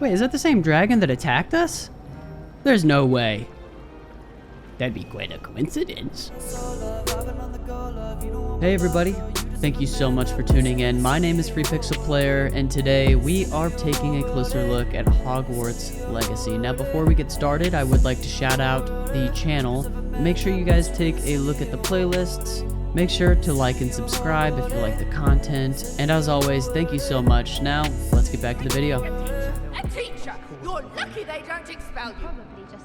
Wait, is that the same dragon that attacked us? There's no way. That'd be quite a coincidence. Hey everybody, thank you so much for tuning in. My name is FreePixelPlayer, and today we are taking a closer look at Hogwarts Legacy. Now before we get started, I would like to shout out the channel. Make sure you guys take a look at the playlists. Make sure to like and subscribe if you like the content. And as always, thank you so much. Now, let's get back to the video. A teacher! You're lucky they don't expel you.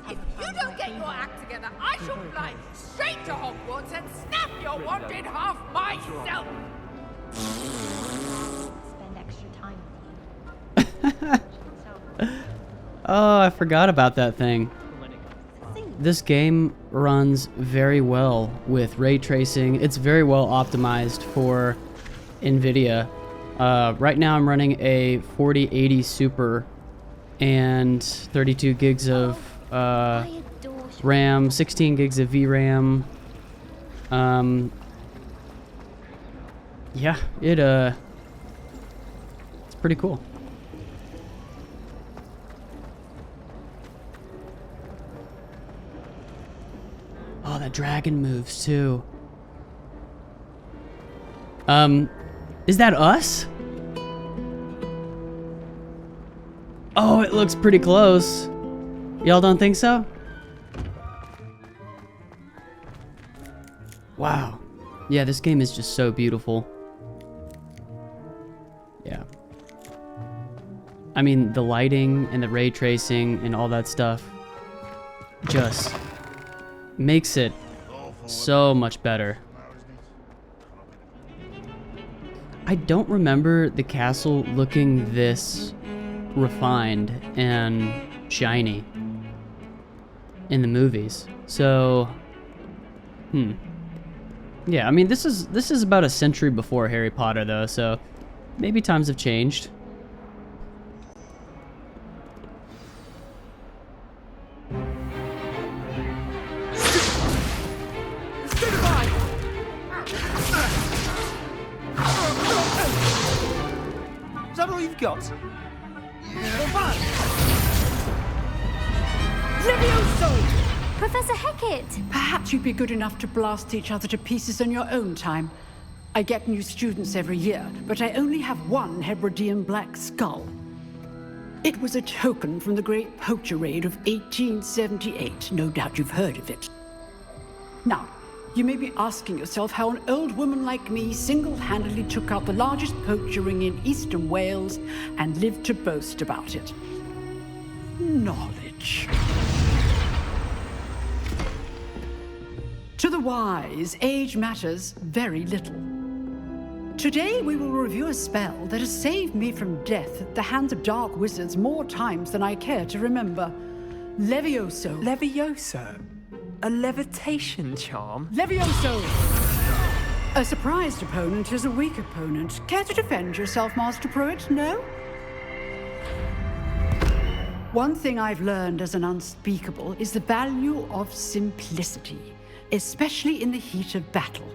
If you don't get your act together, I shall fly straight to Hogwarts and snap your wand in half myself! Spend extra time with you. Oh, I forgot about that thing. This game runs very well with ray tracing. It's very well optimized for NVIDIA. Right now I'm running a 4080 Super and 32 gigs of RAM, 16 gigs of VRAM. Yeah, it's pretty cool. Oh, that dragon moves too. Is that us? Oh, it looks pretty close. Y'all don't think so? Wow. Yeah, this game is just so beautiful. Yeah. I mean, the lighting and the ray tracing and all that stuff just makes it so much better. I don't remember the castle looking this refined and shiny in the movies. So, yeah, I mean this is about a century before Harry Potter though, so maybe times have changed. Is that all you've got? Professor Hecat! Perhaps you'd be good enough to blast each other to pieces on your own time. I get new students every year, but I only have one Hebridean black skull. It was a token from the Great Poacher Raid of 1878. No doubt you've heard of it. Now, you may be asking yourself how an old woman like me single-handedly took out the largest poacher ring in eastern Wales and lived to boast about it. Knowledge. To the wise, age matters very little. Today we will review a spell that has saved me from death at the hands of dark wizards more times than I care to remember. Levioso. Levioso? A levitation charm? Levioso! A surprised opponent is a weak opponent. Care to defend yourself, Master Pruitt? No? One thing I've learned as an unspeakable is the value of simplicity, especially in the heat of battle.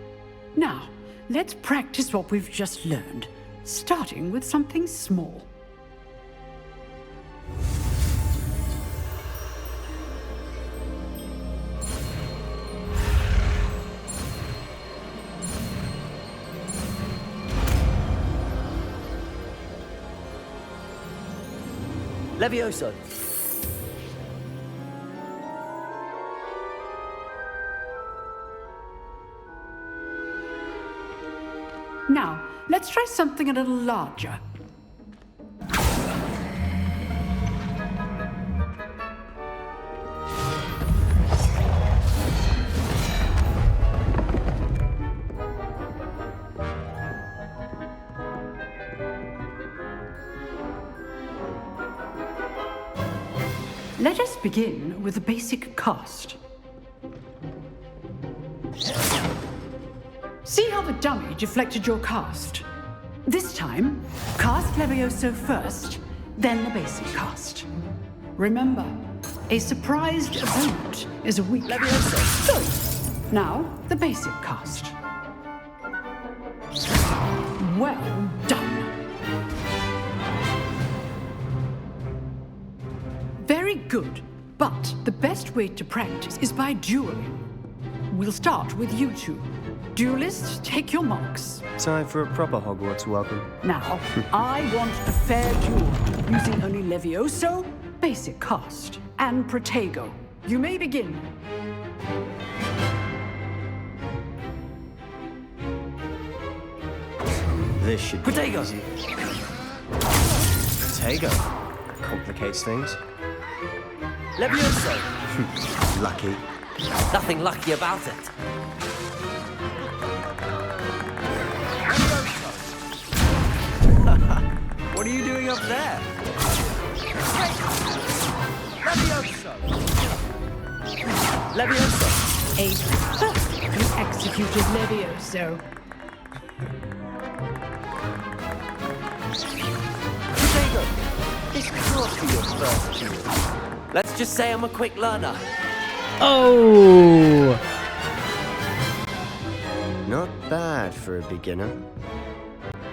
Now, let's practice what we've just learned, starting with something small. Levioso. Now, let's try something a little larger. Let us begin with the basic cast. See how the dummy deflected your cast? This time, cast Levioso first, then the basic cast. Remember, a surprised opponent is a weak Levioso. Good. Now, the basic cast. Well done. Very good. But the best way to practice is by dueling. We'll start with you two. Duelists, take your marks. Time for a proper Hogwarts welcome. Now, I want a fair duel, using only Levioso, basic cast, and Protego. You may begin. This should be Protego! easy. Protego. Complicates things. Levioso! Lucky. Nothing lucky about it. What are you doing up there? Levioso! Levioso! Ace. You executed Levioso. Protego! This could be your first duel. Let's just say I'm a quick learner. Oh! Not bad for a beginner.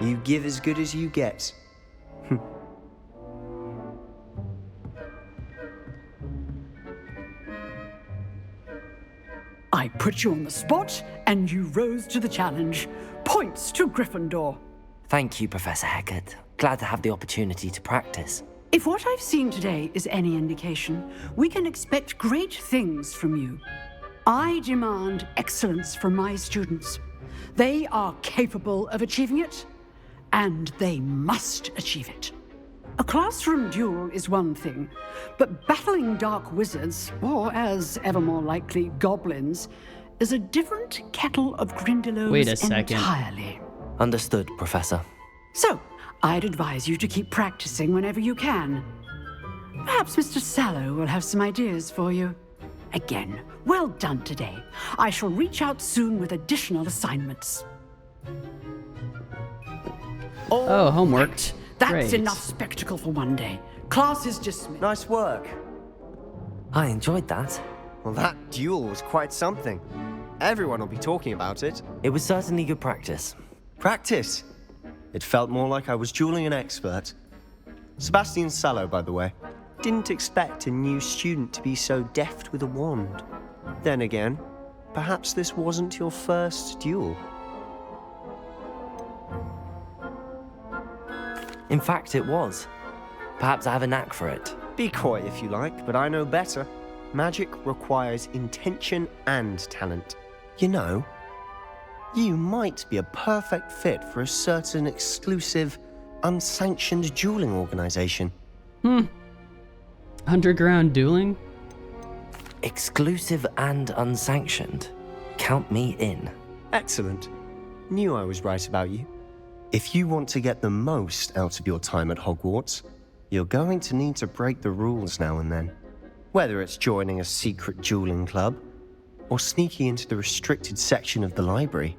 You give as good as you get. I put you on the spot, and you rose to the challenge. Points to Gryffindor. Thank you, Professor Hecat. Glad to have the opportunity to practice. If what I've seen today is any indication, we can expect great things from you. I demand excellence from my students. They are capable of achieving it, and they must achieve it. A classroom duel is one thing, but battling dark wizards, or as ever more likely, goblins, is a different kettle of Grindylows Wait a second. entirely. Understood, Professor. So, I'd advise you to keep practicing whenever you can. Perhaps Mr. Sallow will have some ideas for you. Again, well done today. I shall reach out soon with additional assignments. Oh, homework. Right. That's Great. enough spectacle for one day. Class is dismissed. Nice work. I enjoyed that. Well, that duel was quite something. Everyone will be talking about it. It was certainly good practice. Practice. It felt more like I was dueling an expert. Sebastian Sallow, by the way. Didn't expect a new student to be so deft with a wand. Then again, perhaps this wasn't your first duel. In fact, it was. Perhaps I have a knack for it. Be coy if you like, but I know better. Magic requires intention and talent. You know, you might be a perfect fit for a certain exclusive, unsanctioned dueling organization. Underground dueling? Exclusive and unsanctioned. Count me in. Excellent. Knew I was right about you. If you want to get the most out of your time at Hogwarts, you're going to need to break the rules now and then. Whether it's joining a secret dueling club, or sneaking into the restricted section of the library,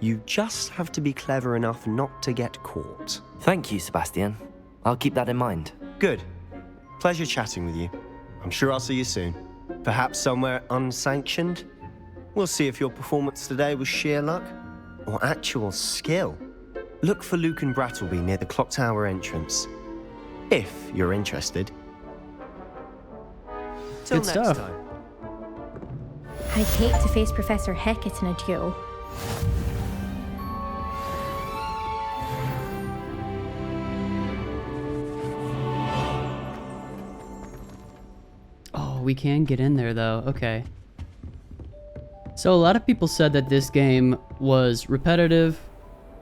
you just have to be clever enough not to get caught. Thank you, Sebastian. I'll keep that in mind. Good. Pleasure chatting with you. I'm sure I'll see you soon. Perhaps somewhere unsanctioned? We'll see if your performance today was sheer luck or actual skill. Look for Luke and Brattleby near the clock tower entrance. If you're interested. Till Good next stuff. time. I'd hate to face Professor Hecat in a duel. Oh, we can get in there though. Okay. So a lot of people said that this game was repetitive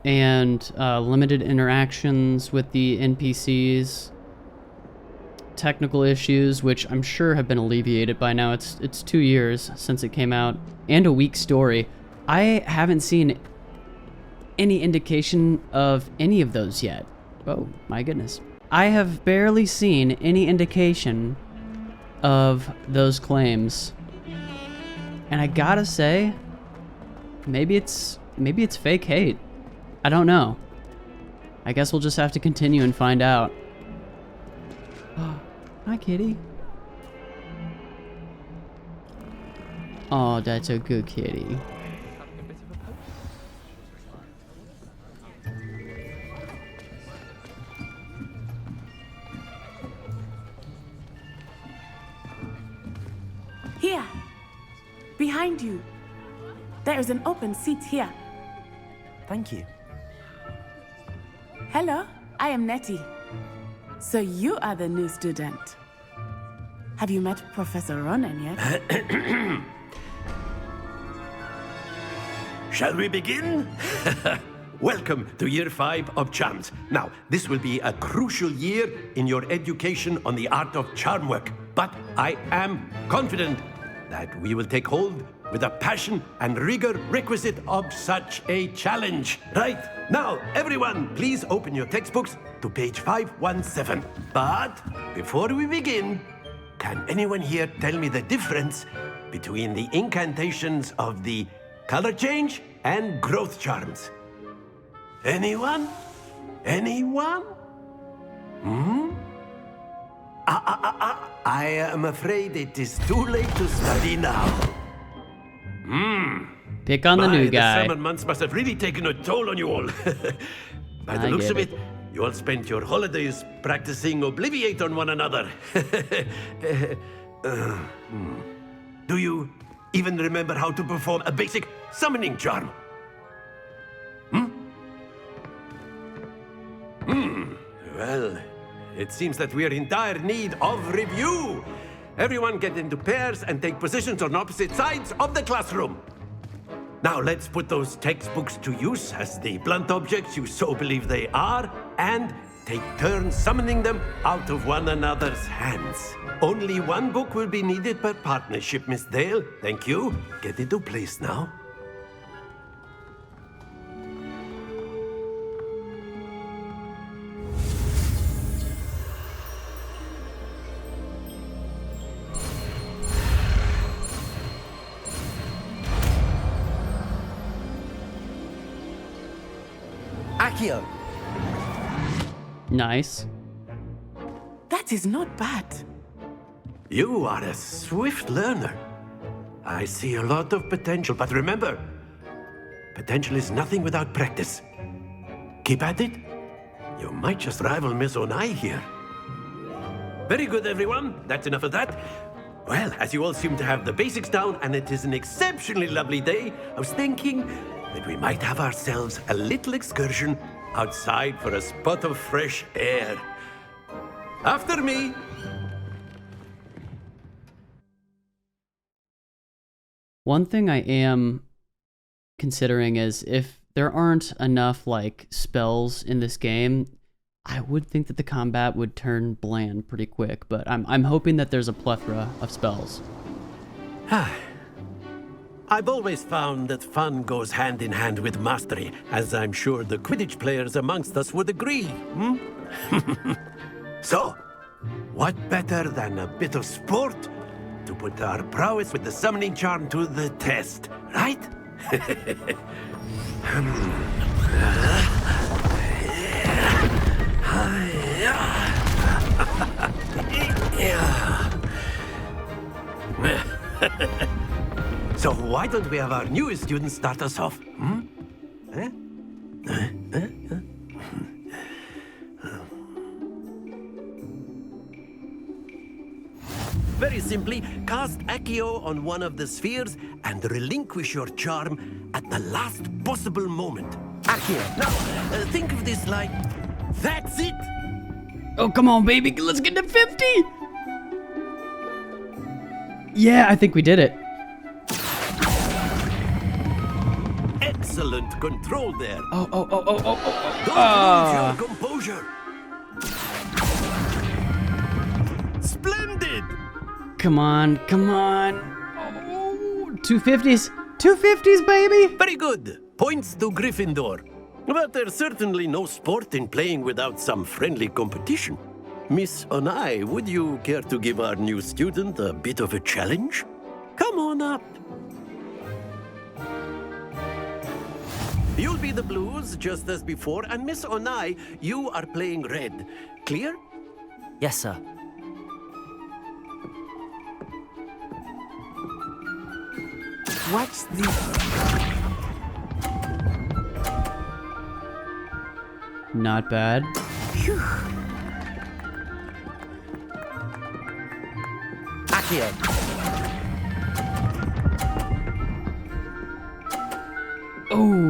and limited interactions with the NPCs, technical issues, which I'm sure have been alleviated by now. It's 2 years since it came out, and a weak story. I haven't seen any indication of any of those yet. Oh my goodness. I have barely seen any indication of those claims. And I gotta say, maybe it's fake hate. I don't know. I guess we'll just have to continue and find out. Hi, kitty. Oh, that's a good kitty. Here, behind you. There is an open seat here. Thank you. Hello, I am Nettie. So you are the new student. Have you met Professor Ronan yet? Shall we begin? Welcome to Year 5 of Charms. Now, this will be a crucial year in your education on the art of charm work. But I am confident that we will take hold with the passion and rigor requisite of such a challenge. Right, now, everyone, please open your textbooks to page 517. But before we begin, can anyone here tell me the difference between the incantations of the color change and growth charms? Anyone? Anyone? I am afraid it is too late to study now. Pick on the new The guy. summer months must have really taken a toll on you all. By the I looks get of it, you all spent your holidays practicing Obliviate on one another. Do you even remember how to perform a basic summoning charm? Well, it seems that we are in dire need of review. Everyone get into pairs and take positions on opposite sides of the classroom. Now let's put those textbooks to use as the blunt objects you so believe they are, and take turns summoning them out of one another's hands. Only one book will be needed per partnership, Miss Dale. Thank you. Get into place now. Accio! Nice. That is not bad. You are a swift learner. I see a lot of potential, but remember, potential is nothing without practice. Keep at it. You might just rival Miss Onai here. Very good, everyone. That's enough of that. Well, as you all seem to have the basics down, and it is an exceptionally lovely day, I was thinking that we might have ourselves a little excursion outside for a spot of fresh air. After me. One thing I am considering is if there aren't enough like spells in this game, I would think that the combat would turn bland pretty quick, but I'm hoping that there's a plethora of spells. I've always found that fun goes hand in hand with mastery, as I'm sure the Quidditch players amongst us would agree. So, what better than a bit of sport to put our prowess with the summoning charm to the test, right? So why don't we have our newest student start us off? Very simply, cast Accio on one of the spheres and relinquish your charm at the last possible moment. Accio. Now, think of this like, that's it. Oh, come on, baby. Let's get to 50. Yeah, I think we did it. Excellent control there. Oh. Don't lose your composure. Splendid. Come on. Oh, 250s. 250s, baby. Very good. Points to Gryffindor. But there's certainly no sport in playing without some friendly competition. Miss Onai, would you care to give our new student a bit of a challenge? Come on up. You'll be the blues, just as before, and Miss Onai, you are playing red. Clear? Yes, sir. Watch this. Not bad. Phew. Accio!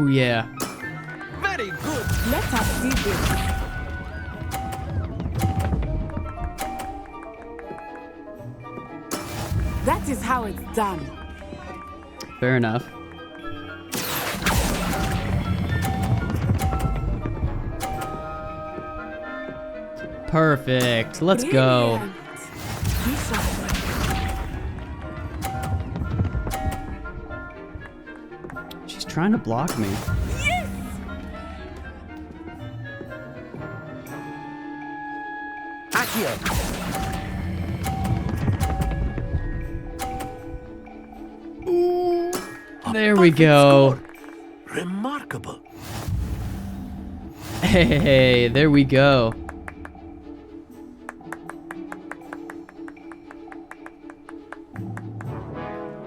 Oh, yeah. Very good. Let us see this. That is how it's done. Fair enough. Perfect. Let's go. Brilliant. Lisa, She's trying to block me. Accio. There we go. Remarkable. Hey, there we go.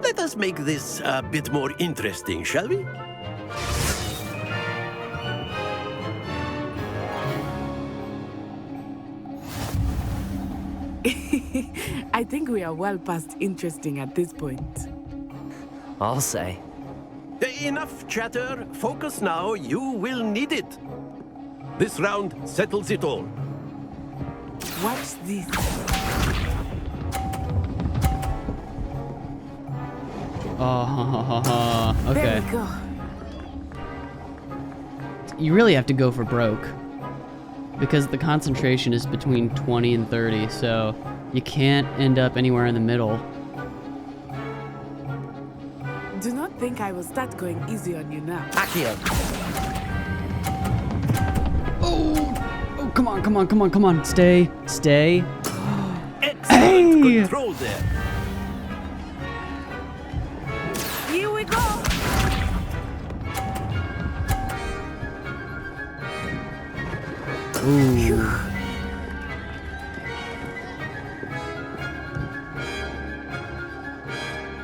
Let us make this a bit more interesting, shall we? I think we are well past interesting at this point. I'll say. Enough chatter. Focus now. You will need it. This round settles it all. Watch this. Oh, There okay. we go. You really have to go for broke. Because the concentration is between 20 and 30, so you can't end up anywhere in the middle. Do not think I will start going easy on you now. Accio. Oh, come on, come on, come on, come on. Stay, stay. Excellent Hey! control there. Here we go. Ooh.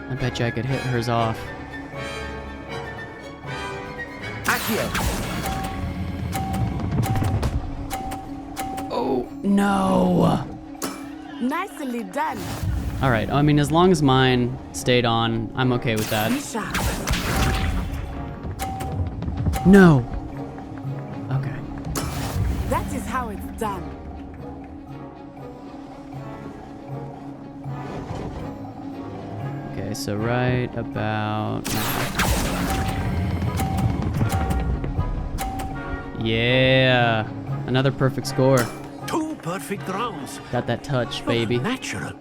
I bet you I could hit hers off. Accio. Oh, no. Nicely done. All right, I mean, as long as mine stayed on, I'm okay with that. Be sharp. No. Okay. That is how it's done. Okay, so right about now. Yeah. Another perfect score. 2 perfect rounds. Got that touch, baby. Natural.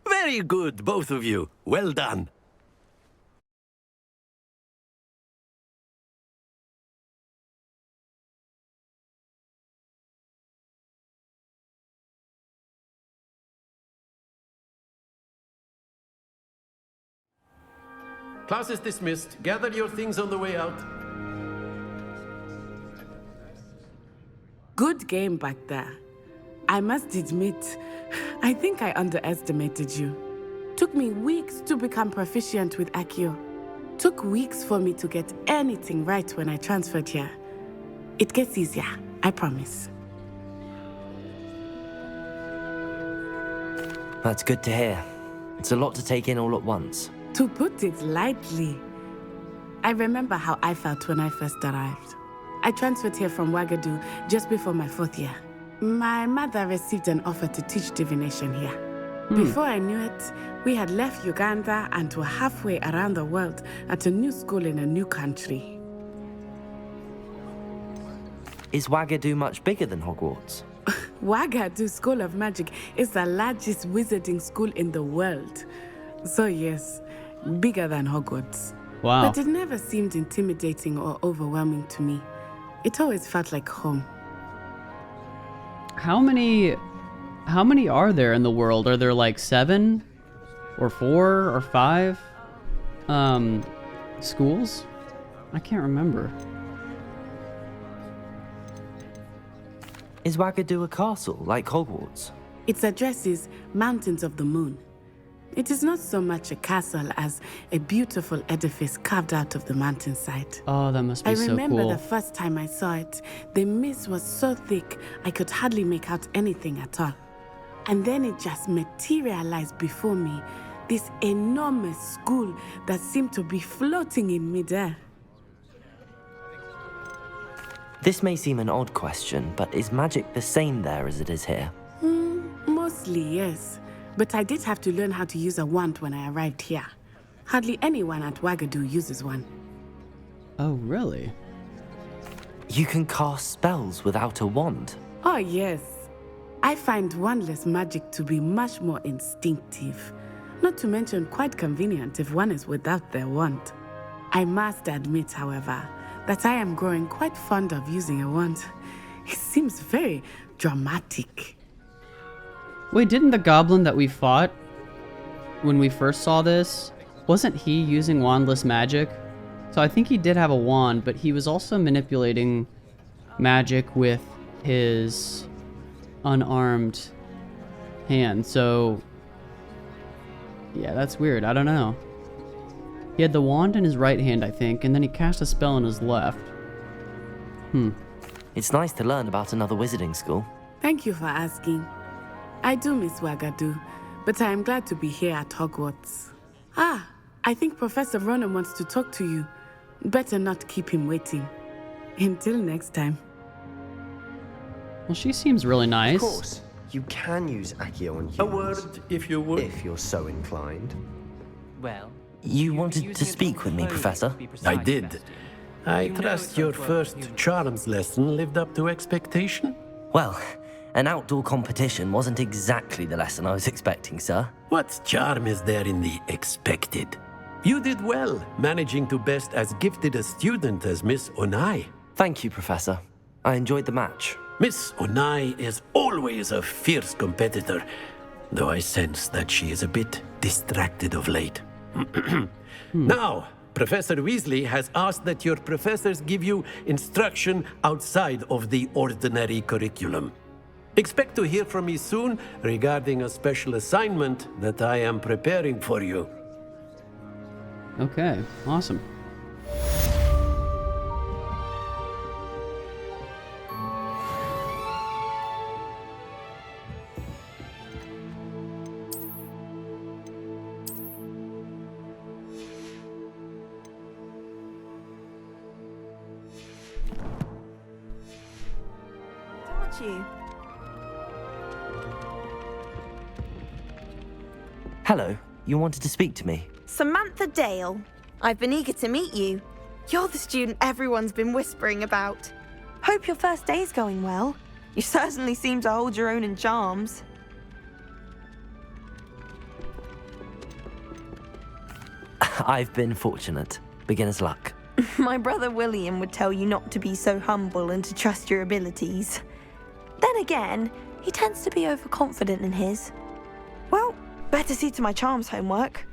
Very good, both of you. Well done. Class is dismissed. Gather your things on the way out. Good game back there. I must admit, I think I underestimated you. Took me weeks to become proficient with Accio. Took weeks for me to get anything right when I transferred here. It gets easier, I promise. That's good to hear. It's a lot to take in all at once. To put it lightly, I remember how I felt when I first arrived. I transferred here from Ouagadougou just before my 4th year. My mother received an offer to teach divination here. Before I knew it, we had left Uganda and were halfway around the world at a new school in a new country. Is Ouagadougou much bigger than Hogwarts? Ouagadougou School of Magic is the largest wizarding school in the world. So yes, bigger than Hogwarts. Wow. But it never seemed intimidating or overwhelming to me. It always felt like home. How many are there in the world? Are there like 7 or 4 or 5 schools? I can't remember. Is Ouagadougou a castle, like Hogwarts? Its address is Mountains of the Moon. It is not so much a castle as a beautiful edifice carved out of the mountainside. Oh, that must be so cool. I remember the first time I saw it, the mist was so thick I could hardly make out anything at all. And then it just materialized before me, this enormous school that seemed to be floating in midair. This may seem an odd question, but is magic the same there as it is here? Mostly, yes. But I did have to learn how to use a wand when I arrived here. Hardly anyone at Wagadu uses one. Oh, really? You can cast spells without a wand? Oh, yes. I find wandless magic to be much more instinctive. Not to mention quite convenient if one is without their wand. I must admit, however, that I am growing quite fond of using a wand. It seems very dramatic. Wait, didn't the goblin that we fought when we first saw this, wasn't he using wandless magic? So I think he did have a wand, but he was also manipulating magic with his unarmed hand. So yeah, that's weird. I don't know. He had the wand in his right hand, I think, and then he cast a spell in his left. It's nice to learn about another wizarding school. Thank you for asking. I do miss Wagadu, but I am glad to be here at Hogwarts. Ah, I think Professor Ronan wants to talk to you. Better not keep him waiting. Until next time. Well, she seems really nice. Of course, you can use Accio on humans. A word, if you would. If you're so inclined. Well, you wanted to speak with me, Professor? I did. I trust your first charms lesson lived up to expectation? Well, an outdoor competition wasn't exactly the lesson I was expecting, sir. What charm is there in the expected? You did well, managing to best as gifted a student as Miss Onai. Thank you, Professor. I enjoyed the match. Miss Onai is always a fierce competitor, though I sense that she is a bit distracted of late. Now, Professor Weasley has asked that your professors give you instruction outside of the ordinary curriculum. Expect to hear from me soon regarding a special assignment that I am preparing for you. Okay, awesome. You. Hello, you wanted to speak to me? Samantha Dale. I've been eager to meet you. You're the student everyone's been whispering about. Hope your first day's going well. You certainly seem to hold your own in charms. I've been fortunate. Beginner's luck. My brother William would tell you not to be so humble and to trust your abilities. Then again, he tends to be overconfident in his. Well, better see to my charms homework.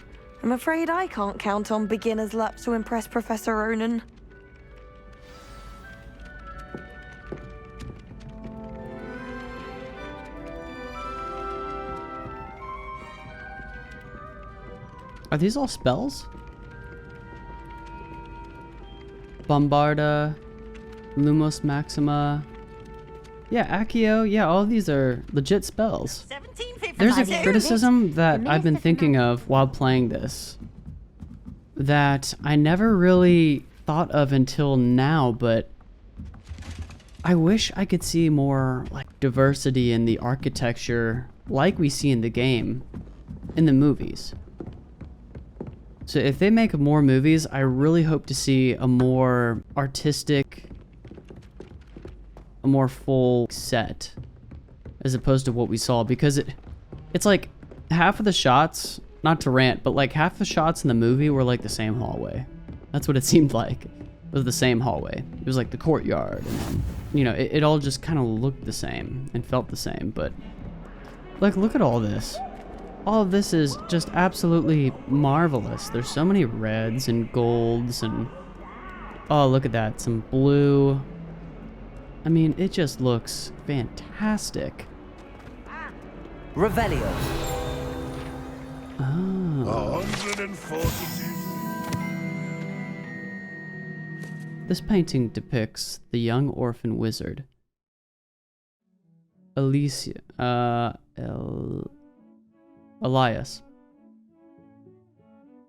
I'm afraid I can't count on beginner's luck to impress Professor Ronan. Are these all spells? Bombarda, Lumos Maxima. Yeah, Accio. Yeah, all these are legit spells. There's a criticism that I've been thinking of while playing this that I never really thought of until now, but I wish I could see more like diversity in the architecture like we see in the game, in the movies. So if they make more movies, I really hope to see a more artistic, a more full set as opposed to what we saw, because it's like half of the shots, not to rant, but like half the shots in the movie were like the same hallway. That's what it seemed like. It was the same hallway. It was like the courtyard, and you know, it all just kind of looked the same and felt the same. But like, look at all this. All of this is just absolutely marvelous. There's so many reds and golds and oh, look at that, some blue. I mean, it just looks fantastic. Revelio. Oh. fortitude. This painting depicts the young orphan wizard, Elias.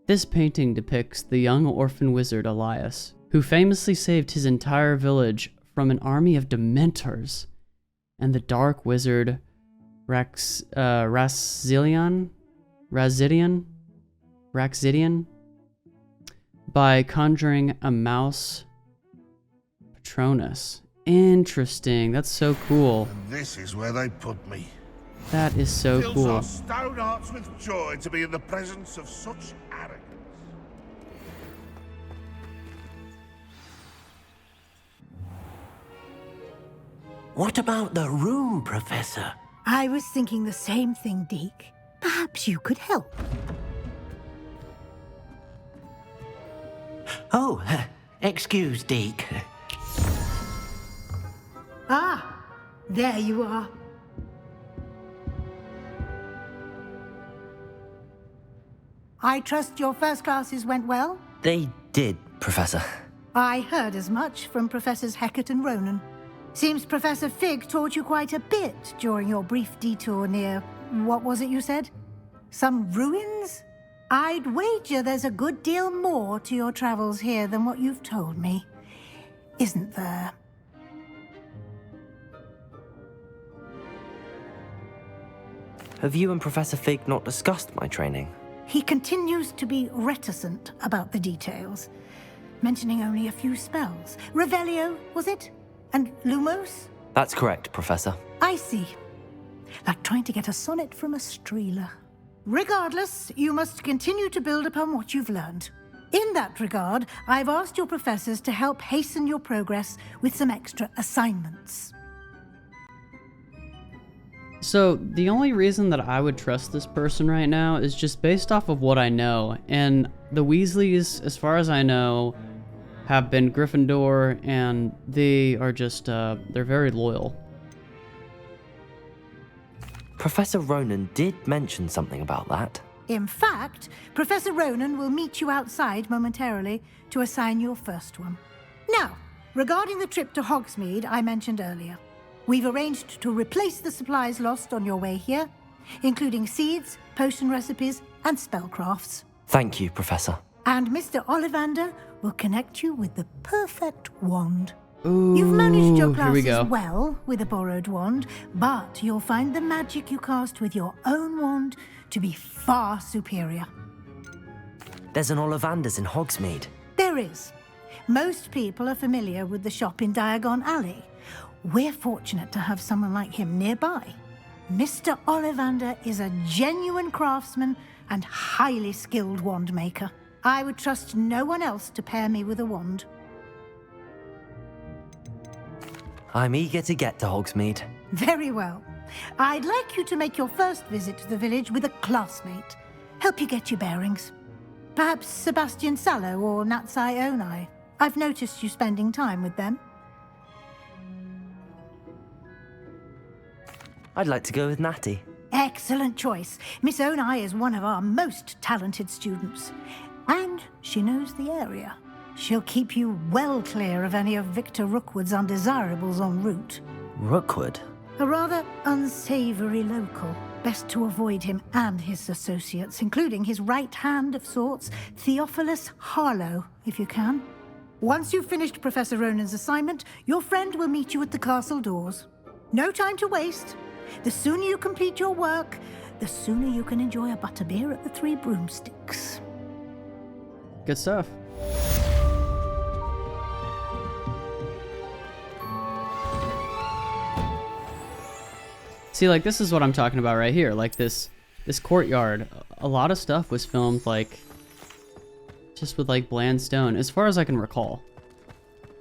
This painting depicts the young orphan wizard Elias, who famously saved his entire village from an army of Dementors, and the dark wizard Razidian by conjuring a mouse Patronus. Interesting. That's so cool. And this is where they put me. That is so Fills cool. our stone hearts with joy to be in the presence of such arrogance. What about the room, Professor? I was thinking the same thing, Deke. Perhaps you could help. Oh, excuse, Deke. Ah, there you are. I trust your first classes went well? They did, Professor. I heard as much from Professors Hecat and Ronan. Seems Professor Fig taught you quite a bit during your brief detour near... what was it you said? Some ruins? I'd wager there's a good deal more to your travels here than what you've told me. Isn't there? Have you and Professor Fig not discussed my training? He continues to be reticent about the details, mentioning only a few spells. Revelio, was it? And Lumos? That's correct, Professor. I see. Like trying to get a sonnet from a streeler. Regardless, you must continue to build upon what you've learned. In that regard, I've asked your professors to help hasten your progress with some extra assignments. So, the only reason that I would trust this person right now is just based off of what I know. And the Weasleys, as far as I know, have been Gryffindor, and they are just, they're very loyal. Professor Ronan did mention something about that. In fact, Professor Ronan will meet you outside momentarily to assign your first one. Now, regarding the trip to Hogsmeade I mentioned earlier, we've arranged to replace the supplies lost on your way here, including seeds, potion recipes, and spellcrafts. Thank you, Professor. And Mr. Ollivander will connect you with the perfect wand. Ooh, You've managed your here we classes go. well with a borrowed wand, but you'll find the magic you cast with your own wand to be far superior. There's an Ollivander's in Hogsmeade. There is. Most people are familiar with the shop in Diagon Alley. We're fortunate to have someone like him nearby. Mr. Ollivander is a genuine craftsman and highly skilled wand maker. I would trust no one else to pair me with a wand. I'm eager to get to Hogsmeade. Very well. I'd like you to make your first visit to the village with a classmate. Help you get your bearings. Perhaps Sebastian Sallow or Natsai Onai. I've noticed you spending time with them. I'd like to go with Natty. Excellent choice. Miss Onai is one of our most talented students. And she knows the area. She'll keep you well clear of any of Victor Rookwood's undesirables en route. Rookwood? A rather unsavory local. Best to avoid him and his associates, including his right hand of sorts, Theophilus Harlow, if you can. Once you've finished Professor Ronan's assignment, your friend will meet you at the castle doors. No time to waste. The sooner you complete your work, the sooner you can enjoy a butterbeer at the Three Broomsticks. Good stuff. See, like, this is what I'm talking about right here. Like, this courtyard, a lot of stuff was filmed, like, just with, like, bland stone, as far as I can recall.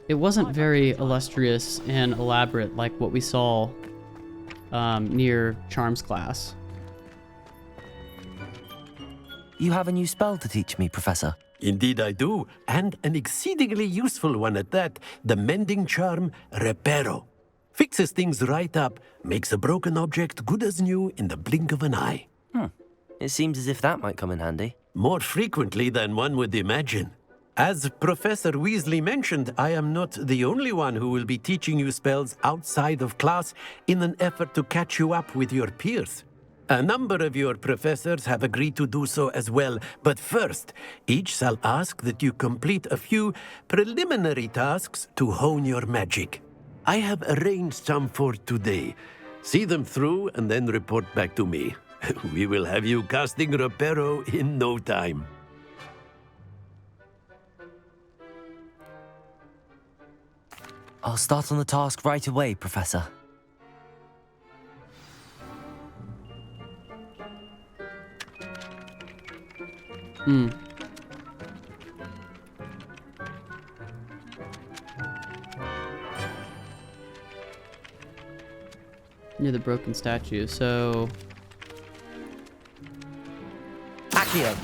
It wasn't very illustrious and elaborate like what we saw near Charms class. You have a new spell to teach me, Professor. Indeed I do, and an exceedingly useful one at that. The mending charm, Reparo. Fixes things right up, makes a broken object good as new in the blink of an eye. It seems as if that might come in handy. more frequently than one would imagine. As Professor Weasley mentioned, I am not the only one who will be teaching you spells outside of class in an effort to catch you up with your peers. A number of your professors have agreed to do so as well, but first, each shall ask that you complete a few preliminary tasks to hone your magic. I have arranged some for today. See them through and then report back to me. We will have you casting Reparo in no time. I'll start on the task right away, Professor. Near the broken statue, so... Accio!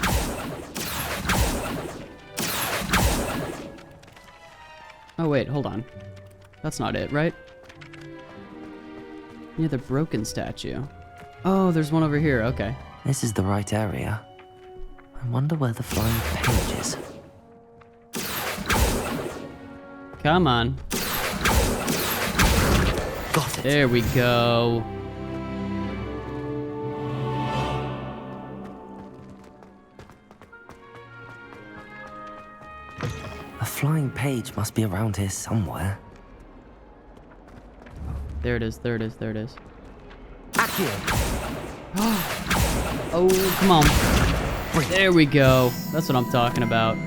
Oh wait, hold on. That's not it, right? Near the broken statue. Oh, there's one over here, okay. This is the right area. I wonder where the flying page is. Come on. Got it. There we go. A flying page must be around here somewhere. There it is, there it is, there it is. Accio! Oh, come on. There we go. That's what I'm talking about.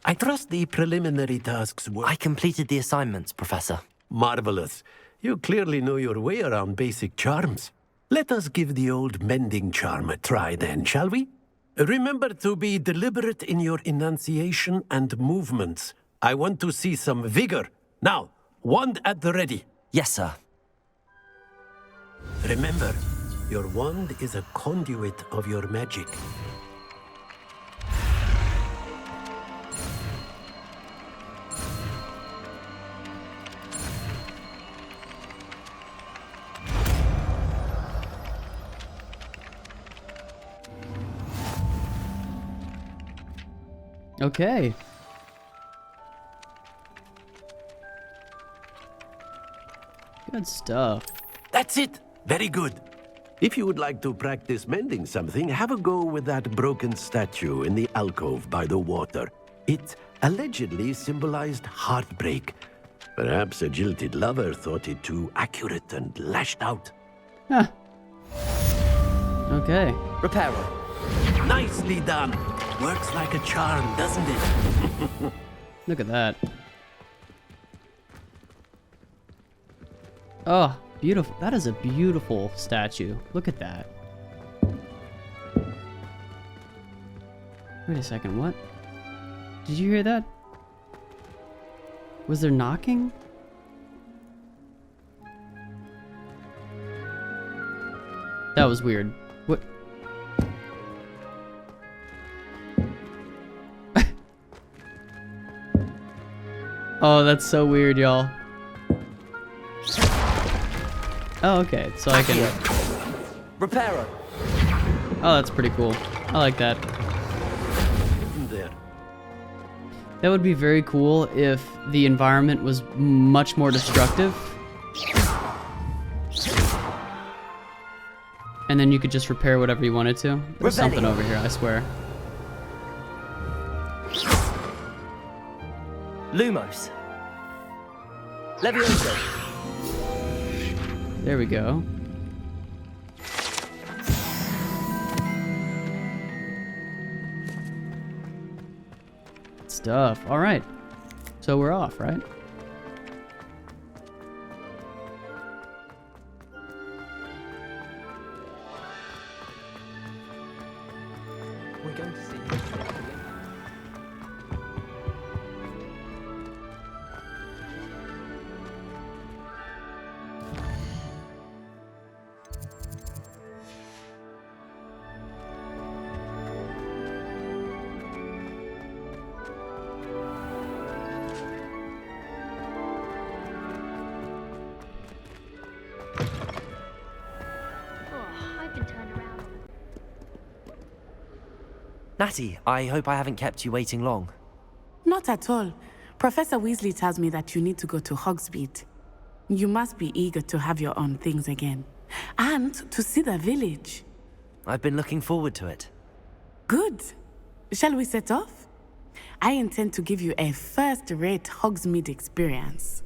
I trust the preliminary tasks were... I completed the assignments, Professor. Marvelous. You clearly know your way around basic charms. Let us give the old mending charm a try then, shall we? Remember to be deliberate in your enunciation and movements. I want to see some vigor. Now, wand at the ready. Yes, sir. Remember, your wand is a conduit of your magic. Okay. Good stuff. That's it. Very good. If you would like to practice mending something, have a go with that broken statue in the alcove by the water. It allegedly symbolized heartbreak. Perhaps a jilted lover thought it too accurate and lashed out. Huh. Okay. Reparo. Nicely done. Works like a charm, doesn't it? Look at that. Oh, beautiful. That is a beautiful statue. Look at that. Wait a second, what? Did you hear that? Was there knocking? That was weird. What? Oh, that's so weird, y'all. Oh, okay. So I can... Reparo. Oh, that's pretty cool. I like that. There. That would be very cool if the environment was much more destructive. And then you could just repair whatever you wanted to. There's something over here, I swear. Lumos. Levioso. There we go. Stuff. All right. So we're off, right? We're going to see. I've been turned around. Natty, I hope I haven't kept you waiting long. Not at all. Professor Weasley tells me that you need to go to Hogsmeade. You must be eager to have your own things again. And to see the village. I've been looking forward to it. Good. Shall we set off? I intend to give you a first-rate Hogsmeade experience.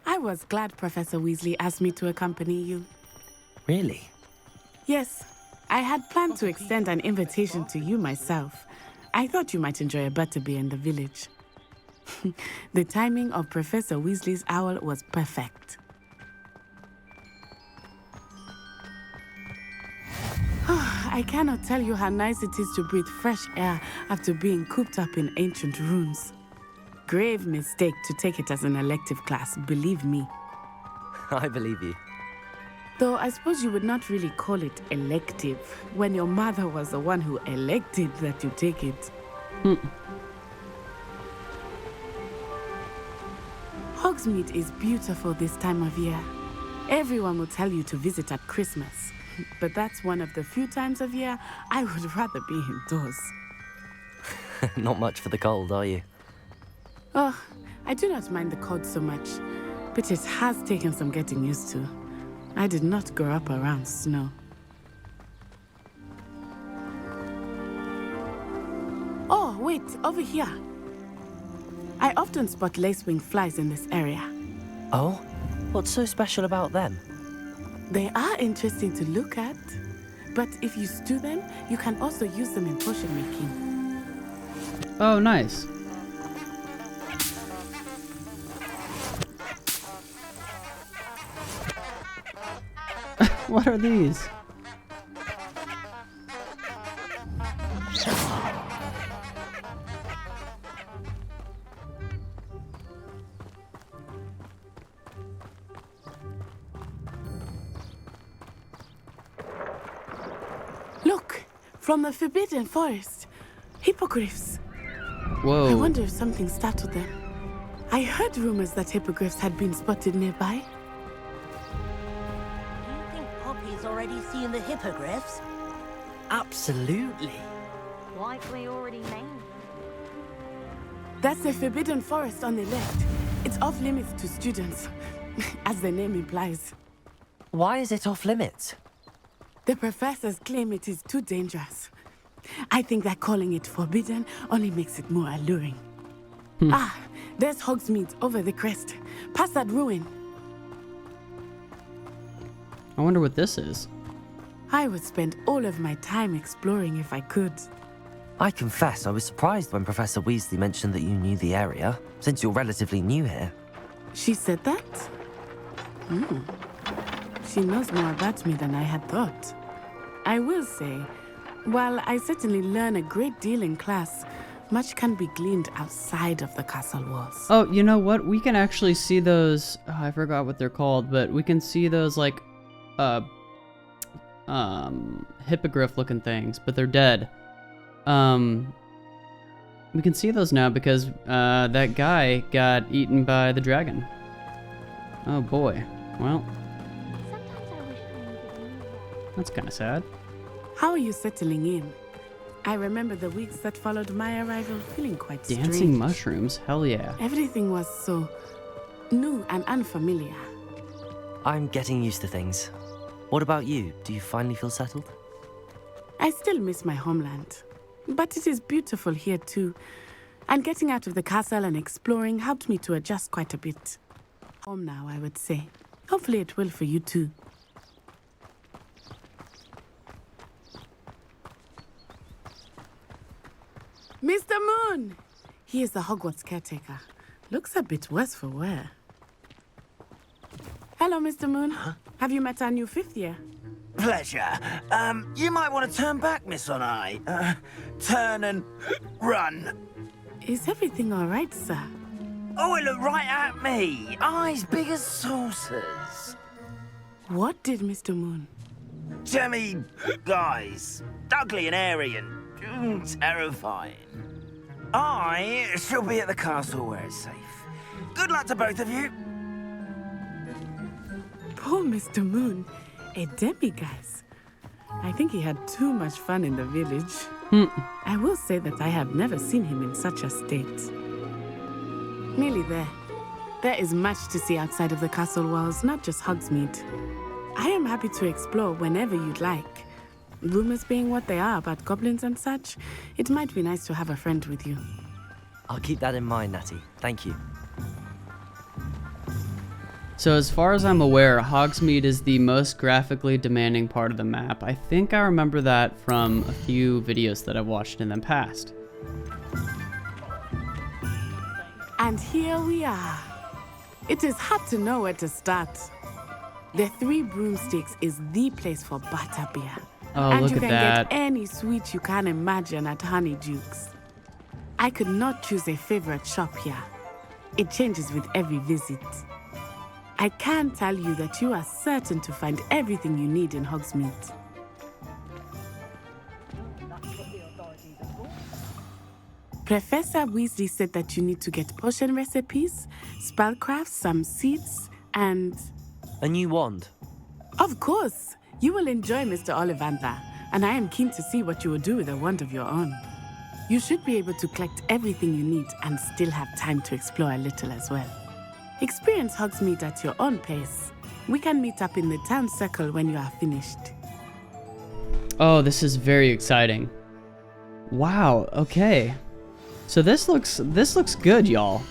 I was glad Professor Weasley asked me to accompany you. Really? Yes, I had planned to extend an invitation to you myself. I thought you might enjoy a butterbeer in the village. The timing of Professor Weasley's owl was perfect. I cannot tell you how nice it is to breathe fresh air after being cooped up in ancient rooms. Grave mistake to take it as an elective class, believe me. I believe you. Though I suppose you would not really call it elective when your mother was the one who elected that you take it. Hogsmeade is beautiful this time of year. Everyone will tell you to visit at Christmas, but that's one of the few times of year I would rather be indoors. Not much for the cold, are you? Oh, I do not mind the cold so much, but it has taken some getting used to. I did not grow up around snow. Oh, wait, over here. I often spot lacewing flies in this area. Oh? What's so special about them? They are interesting to look at, but if you stew them, you can also use them in potion making. Oh, nice. What are these? Look, from the Forbidden Forest. Hippogriffs. Whoa. I wonder if something startled them. I heard rumors that hippogriffs had been spotted nearby. Poppy's already seen the hippogriffs? Absolutely. Likely already named. That's the Forbidden Forest on the left. It's off limits to students, as the name implies. Why is it off limits? The professors claim it is too dangerous. I think that calling it forbidden only makes it more alluring. Ah, there's Hogsmeade over the crest. Past that ruin. I wonder what this is. I would spend all of my time exploring if I could. I confess I was surprised when Professor Weasley mentioned that you knew the area, since you're relatively new here. She said that? She knows more about me than I had thought. I will say, while I certainly learn a great deal in class, much can be gleaned outside of the castle walls. Oh, you know what? We can actually see those... Oh, I forgot what they're called, but we can see those, like, hippogriff-looking things, but they're dead. We can see those now because, that guy got eaten by the dragon. Oh, boy. Well... That's kind of sad. How are you settling in? I remember the weeks that followed my arrival feeling quite strange. Dancing mushrooms? Hell yeah. Everything was so new and unfamiliar. I'm getting used to things. What about you? Do you finally feel settled? I still miss my homeland, but it is beautiful here too. And getting out of the castle and exploring helped me to adjust quite a bit. Home now, I would say. Hopefully it will for you too. Mr. Moon! He is the Hogwarts caretaker. Looks a bit worse for wear. Hello, Mr. Moon. Have you met our new 5th year? Pleasure. You might want to turn back, Miss Onai. Turn and run. Is everything all right, sir? Oh, it looked right at me. Eyes big as saucers. What did Mr. Moon? Jemmy, guys. Ugly and airy and terrifying. I shall be at the castle where it's safe. Good luck to both of you. Poor Mr. Moon. A demiguise. I think he had too much fun in the village. I will say that I have never seen him in such a state. Nearly there. There is much to see outside of the castle walls, not just Hogsmeade. I am happy to explore whenever you'd like. Rumors being what they are about goblins and such, it might be nice to have a friend with you. I'll keep that in mind, Natty. Thank you. So as far as I'm aware, Hogsmeade is the most graphically demanding part of the map. I think I remember that from a few videos that I've watched in the past. And here we are. It is hard to know where to start. The Three Broomsticks is the place for butterbeer. Oh, and look you at can that. get any sweet you can imagine at Honeydukes. I could not choose a favorite shop here. It changes with every visit. I can tell you that you are certain to find everything you need in Hogsmeade. Professor Weasley said that you need to get potion recipes, spellcrafts, some seeds, and... A new wand. Of course! You will enjoy Mr. Ollivander, and I am keen to see what you will do with a wand of your own. You should be able to collect everything you need and still have time to explore a little as well. Experience Hogsmeade at your own pace. We can meet up in the town circle when you are finished. Oh, this is very exciting. Wow, okay. So this looks good, y'all.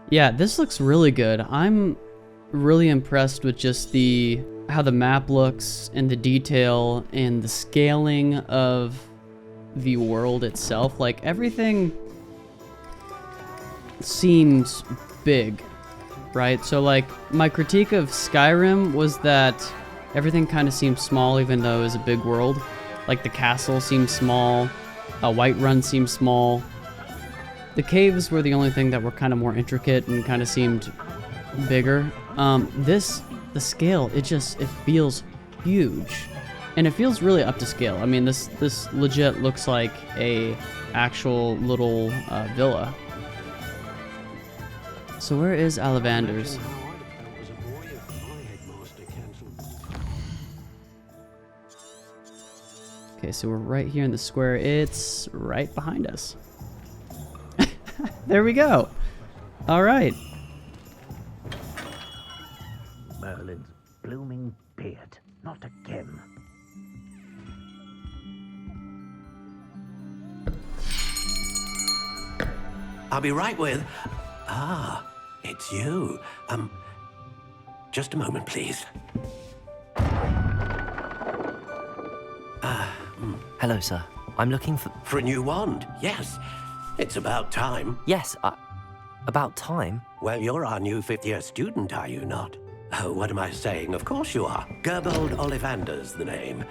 Yeah, this looks really good. I'm really impressed with just how the map looks and the detail and the scaling of the world itself. Like, everything seems big, right? So like, my critique of Skyrim was that everything kind of seems small even though it was a big world. Like, the castle seems small, Whiterun seems small. The caves were the only thing that were kind of more intricate and kind of seemed bigger. The scale, it feels huge. And it feels really up to scale. I mean, this legit looks like a actual little villa. So where is Ollivander's? Okay, so we're right here in the square. It's right behind us. There we go. All right. Merlin's blooming beard. Not again. I'll be right with... Ah, it's you. Just a moment, please. Hello, sir. I'm looking for... For a new wand, yes. It's about time. Yes, about time? Well, you're our new 5th-year student, are you not? Oh, what am I saying? Of course you are. Gerbold Ollivander's the name.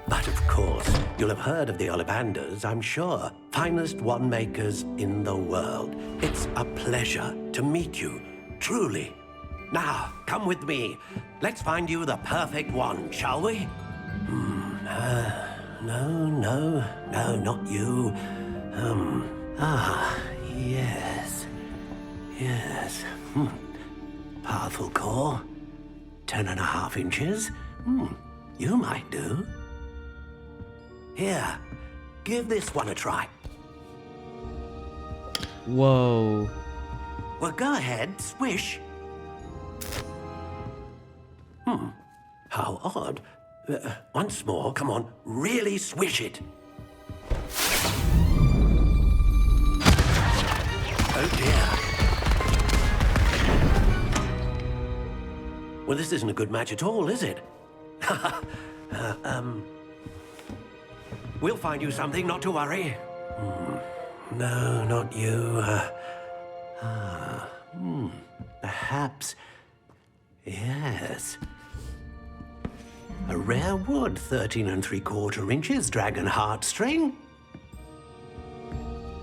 But of course, you'll have heard of the Ollivanders, I'm sure. Finest wand makers in the world. It's a pleasure to meet you, truly. Now, come with me. Let's find you the perfect wand, shall we? No, not you. Yes. Powerful core. 10.5 inches. You might do. Here, give this one a try. Whoa. Well, go ahead, swish. How odd. Once more, come on, really swish it. Oh dear. Well, this isn't a good match at all, is it? We'll find you something, not to worry. No, not you. Perhaps... yes. A rare wood, 13 3/4 inches, dragon heartstring.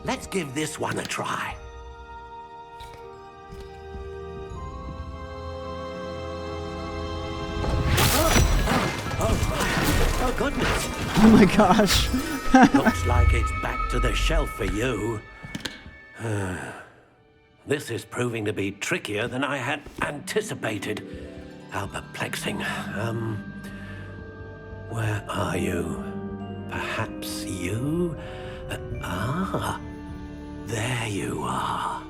Let's give this one a try. Oh goodness. Oh my gosh. Looks like it's back to the shelf for you. This is proving to be trickier than I had anticipated. How perplexing. Where are you? Perhaps you? There you are.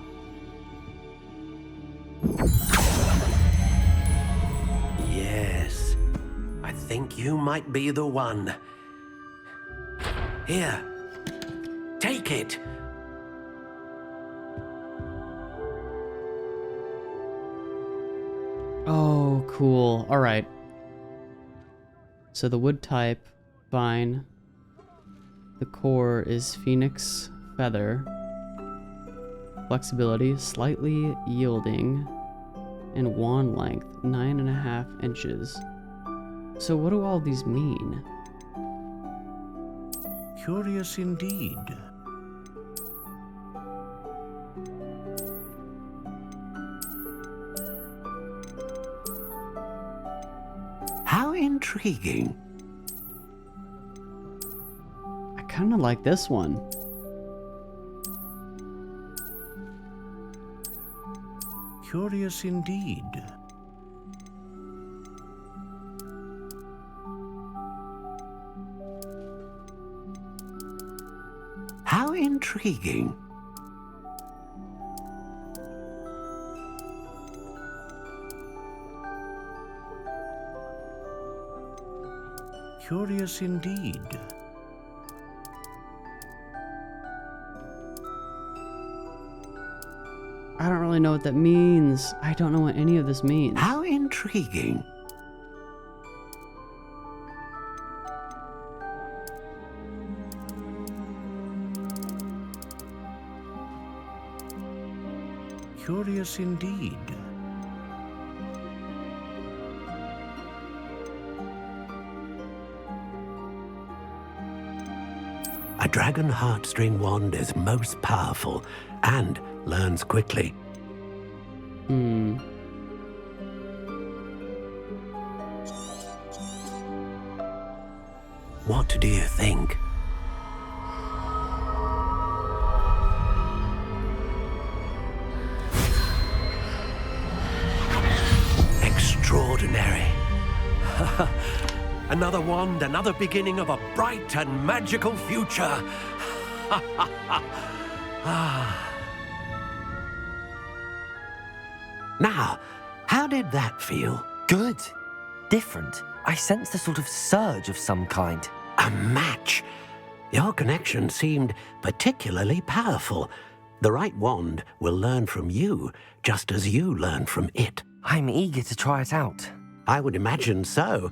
Yes, I think you might be the one. Here, take it. Oh, cool. All right. So the wood type, fine. The core is phoenix feather. Flexibility, slightly yielding. And wand length, 9.5 inches. So what do all these mean? Curious indeed. How intriguing. I kind of like this one. Curious indeed. How intriguing. Curious indeed. I don't really know what that means. I don't know what any of this means. How intriguing. Curious indeed. A dragon heartstring wand is most powerful and learns quickly. What do you think? Extraordinary. Another wand, another beginning of a bright and magical future. Now, how did that feel? Good. Different. I sensed a sort of surge of some kind. A match. Your connection seemed particularly powerful. The right wand will learn from you, just as you learn from it. I'm eager to try it out. I would imagine so.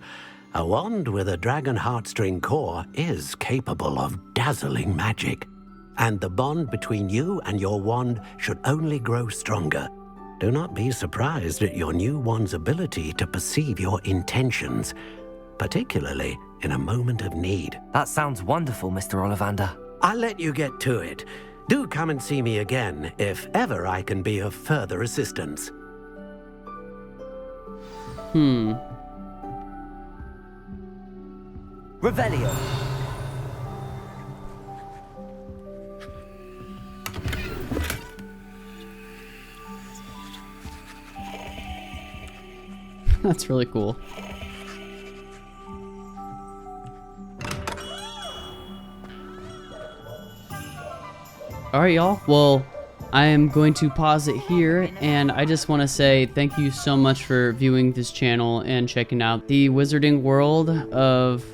A wand with a dragon heartstring core is capable of dazzling magic. And the bond between you and your wand should only grow stronger. Do not be surprised at your new wand's ability to perceive your intentions, particularly in a moment of need. That sounds wonderful, Mr. Ollivander. I'll let you get to it. Do come and see me again if ever I can be of further assistance. Revelio. That's really cool. Alright, y'all. Well, I am going to pause it here, and I just want to say thank you so much for viewing this channel and checking out. The wizarding world of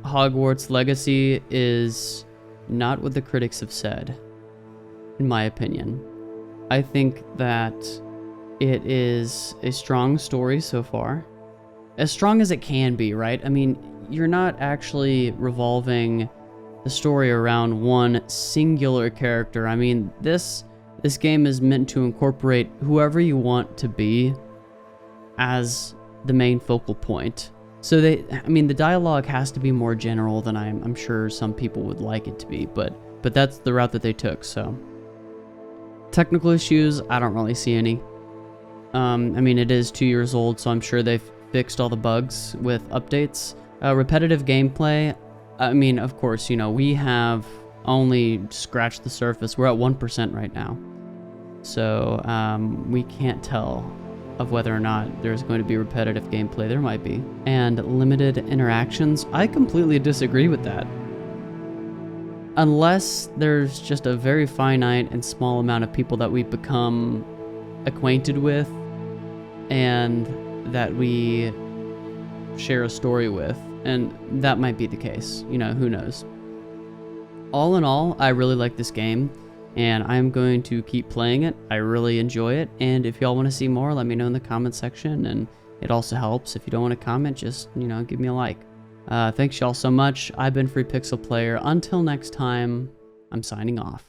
Hogwarts Legacy is not what the critics have said, in my opinion. I think that it is a strong story so far. As strong as it can be, right? I mean, you're not actually revolving the story around one singular character. I mean, this This game is meant to incorporate whoever you want to be as the main focal point. So the dialogue has to be more general than I'm sure some people would like it to be, but that's the route that they took, so. Technical issues, I don't really see any. It is 2 years old, so I'm sure they've fixed all the bugs with updates. Repetitive gameplay, of course, we have only scratched the surface. We're at 1% right now. So, we can't tell of whether or not there's going to be repetitive gameplay. There might be. And limited interactions, I completely disagree with that. Unless there's just a very finite and small amount of people that we become acquainted with and that we share a story with, and that might be the case, who knows. All in all, I really like this game, and I'm going to keep playing it. I really enjoy it, and if y'all want to see more, let me know in the comment section, and it also helps if you don't want to comment, just, give me a like. Thanks y'all so much. I've been FreePixelPlayer. Until next time, I'm signing off.